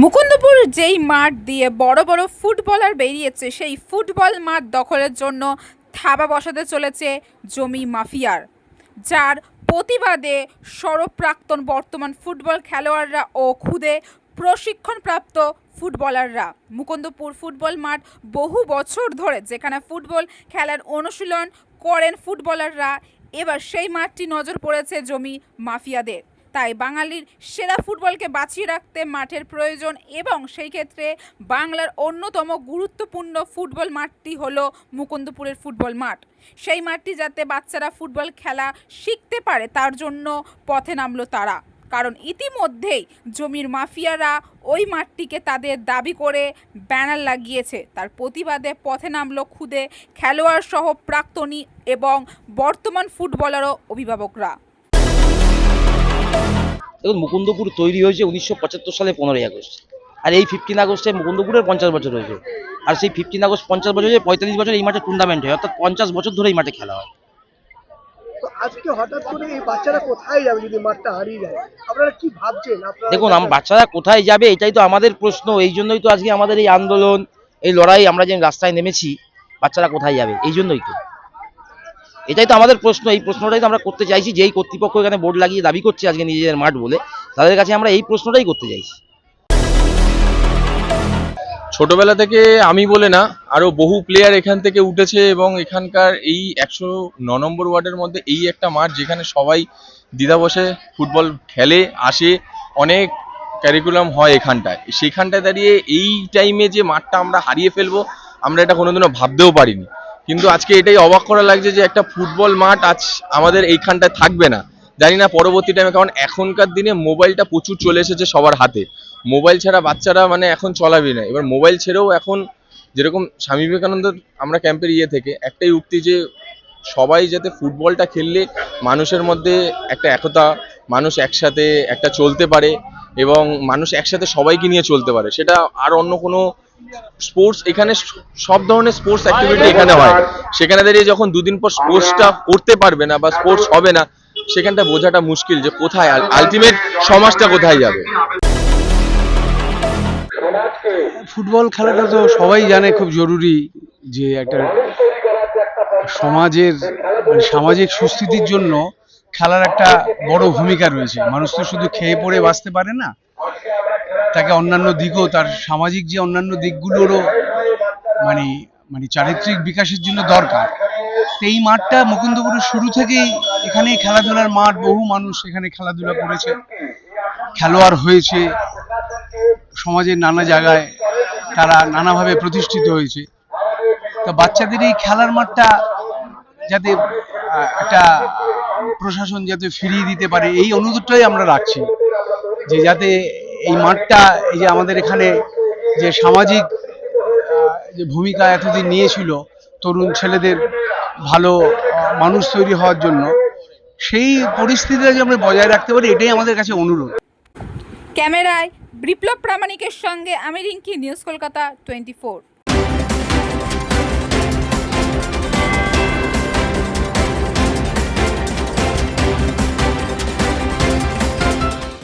মুকুন্দপুর যেই মাঠ দিয়ে বড় বড় ফুটবলার বেরিয়েছে সেই ফুটবল মাঠ দখলের জন্য থাবা বসাতে চলেছে জমি মাফিয়ার, যার প্রতিবাদে সরব প্রাক্তন বর্তমান ফুটবল খেলোয়াড়রা ও খুদে প্রশিক্ষণপ্রাপ্ত ফুটবলাররা। মুকুন্দপুর ফুটবল মাঠ বহু বছর ধরে যেখানে ফুটবল খেলার অনুশীলন করেন ফুটবলাররা, এবার সেই মাঠটি নজর পড়েছে জমি মাফিয়াদের। তাই বাঙালির সেরা ফুটবলকে বাঁচিয়ে রাখতে মাঠের প্রয়োজন এবং সেই ক্ষেত্রে বাংলার অন্যতম গুরুত্বপূর্ণ ফুটবল মাঠটি হলো মুকুন্দপুরের ফুটবল মাঠ। সেই মাঠটি যাতে বাচ্চারা ফুটবল খেলা শিখতে পারে তার জন্য পথে নামলো তারা, কারণ ইতিমধ্যেই জমির মাফিয়ারা ওই মাঠটিকে তাদের দাবি করে ব্যানার লাগিয়েছে। তার প্রতিবাদে পথে নামলো খুদে খেলোয়াড় সহ প্রাক্তনী এবং বর্তমান ফুটবলার ও অভিভাবকরা। দেখুন, মুকুন্দপুর তৈরি হয়েছে 1975 সালে 15ই আগস্ট, আর এই 15 আগস্টে মুকুন্দপুরের 50 বছর হয়েছে। আর সেই 15 আগস্ট 50 বছর হয়ে 45 বছর এই মাঠে টুর্নামেন্ট হয়, অর্থাৎ 50 বছর ধরে এই মাঠে খেলা হয়। তো আজকে হঠাৎ করে এই বাচ্চারা কোথায় যাবে যদি মাঠটা হারিয়ে যায়? আপনারা কি ভাবছেন? দেখুন, বাচ্চারা কোথায় যাবে এটাই তো আমাদের প্রশ্ন। এই জন্যই তো আজকে আমাদের এই আন্দোলন, এই লড়াই, আমরা যে রাস্তায় নেমেছি। বাচ্চারা কোথায় যাবে এই জন্যই তো, এটাই তো আমাদের প্রশ্ন। এই প্রশ্নটাই তো আমরা করতে চাইছি, যেই কর্তৃপক্ষ এখানে বোর্ড লাগিয়ে দাবি করছে আজকে নিজেদের মাঠ বলে, তাদের কাছে আমরা এই প্রশ্নটাই করতে চাইছি। ছোটবেলা থেকে আমি বলে না, আরো বহু প্লেয়ার এখান থেকে উঠেছে এবং এখানকার এই 109 নম্বর ওয়ার্ডের মধ্যে এই একটা মাঠ যেখানে সবাই দ্বিধা বসে ফুটবল খেলে আসে, অনেক ক্যারিকুলাম হয় এখানটায়। সেখানটায় দাঁড়িয়ে এই টাইমে যে মাঠটা আমরা হারিয়ে ফেলবো, আমরা এটা কোনোদিনও ভাবতেও পারিনি। কিন্তু আজকে এটাই অবাক করা লাগছে যে একটা ফুটবল মাঠ আজ আমাদের এইখানটায় থাকবে না। জানি না পরবর্তী টাইমে, কারণ এখনকার দিনে মোবাইলটা প্রচুর চলে এসেছে সবার হাতে। মোবাইল ছাড়া বাচ্চারা এখন চলাবে না। এবার মোবাইল ছেড়েও এখন যেরকম স্বামী বিবেকানন্দ আমরা ক্যাম্পের থেকে একটাই উক্তি যে সবাই যাতে ফুটবলটা খেললে মানুষের মধ্যে একটা একতা, মানুষ একসাথে একটা চলতে পারে এবং মানুষ একসাথে সবাইকে নিয়ে চলতে পারে। সেটা আর অন্য কোনো স্পোর্টস, এখানে সব ধরনের স্পোর্টস অ্যাক্টিভিটি এখানে হয়। সেখানে দাঁড়িয়ে যখন দুদিন পর স্পোর্টসটা করতে পারবে না বা স্পোর্টস হবে না, সেখানটা বোঝাটা মুশকিল যে কোথায় আলটিমেট সমাজটা কোথায় যাবে। ফুটবল খেলাটা তো সবাই জানে খুব জরুরি, যে একটা সমাজের সামাজিক সুস্থিতির জন্য খেলার একটা বড় ভূমিকা রয়েছে। মানুষ তো শুধু খেয়ে পড়ে বাঁচতে পারে না, তাকে অন্যান্য দিকও, তার সামাজিক যে অন্যান্য দিকগুলোরও মানে চারিত্রিক বিকাশের জন্য দরকার। এই মাঠটা মুকুন্দপুরের শুরু থেকেই এখানেই খেলাধুলার মাঠ, বহু মানুষ এখানে খেলাধুলা করেছে, খেলোয়াড় হয়েছে, সমাজের নানা জায়গায় তারা নানাভাবে প্রতিষ্ঠিত হয়েছে। তো বাচ্চাদের এই খেলার মাঠটা যাতে একটা প্রশাসন যাতে ফিরিয়ে দিতে পারে, এই অনুরোধটাই আমরা রাখছি, যে যাতে এই মাঠটা, এই যে আমাদের এখানে যে সামাজিক যে ভূমিকা এতদিন নিয়েছিল তরুণ ছেলেদের ভালো মানুষ তৈরি হওয়ার জন্য, সেই পরিস্থিতিটা যে আমরা বজায় রাখতে পারি, এটাই আমাদের কাছে অনুরোধ। ক্যামেরায় বিপ্লব প্রামাণিকের সঙ্গে আমি রিঙ্কি, নিউজ কলকাতা 24।